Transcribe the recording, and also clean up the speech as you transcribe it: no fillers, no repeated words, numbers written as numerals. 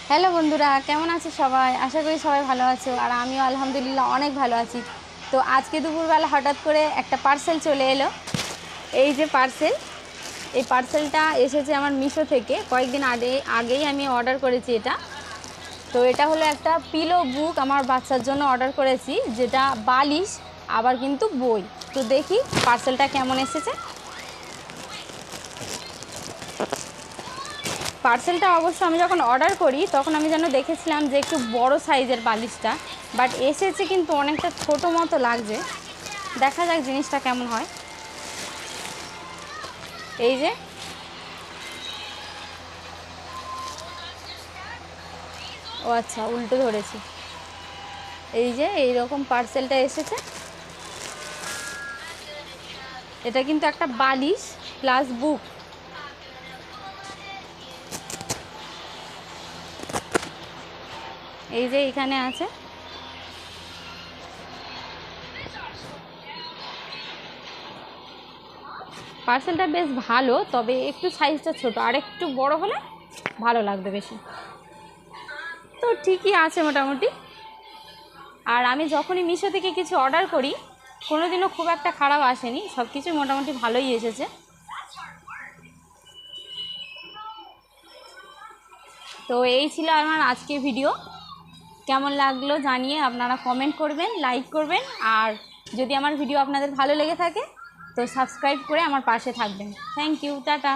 Hello বন্ধুরা, কেমন আছো সবাই? আশা করি সবাই ভালো আছো, আর আমিও আলহামদুলিল্লাহ অনেক ভালো আছি। তো আজকে দুপুরবেলা হঠাৎ করে একটা পার্সেল চলে এলো। এই যে পার্সেল, এই পার্সেলটা এসেছে আমার মিশো থেকে। কয়েকদিন আগেই আমি অর্ডার করেছি এটা। তো এটা হলো একটা পিলো বুক, আমার বাচ্চার জন্য অর্ডার করেছি, যেটা বালিশ আবার কিন্তু বই। তো দেখি পার্সেলটা কেমন এসেছে। পার্সেলটা অবশ্য আমি যখন অর্ডার করি তখন আমি যেন দেখেছিলাম যে একটু বড় সাইজের বালিশটা, বাট এসেছে কিন্তু অনেকটা ছোট মতো লাগছে। দেখা যাক জিনিসটা কেমন হয়। এই যে, ও আচ্ছা, উল্টো ধরেছি। এই যে এইরকম পার্সেলটা এসেছে। এটা কিন্তু একটা বালিশ প্লাস বুক। এই যে এখানে আছে। পার্সেলটা বেশ ভালো, তবে একটু সাইজটা ছোট, আর একটু বড় হলে ভালো লাগবে বেশি। তো ঠিকই আছে মোটামুটি। আর আমি যখনই মিশো থেকে কিছু অর্ডার করি কোনোদিনও খুব একটা খারাপ আসেনি, সব কিছু মোটামুটি ভালোই এসেছে। তো এই ছিল আমার আজকে ভিডিও। কেমন লাগলো জানিয়ে আপনারা কমেন্ট করবেন, লাইক করবেন, আর যদি আমার ভিডিও আপনাদের ভালো লেগে থাকে তো সাবস্ক্রাইব করে আমার পাশে থাকবেন। Thank you, tata.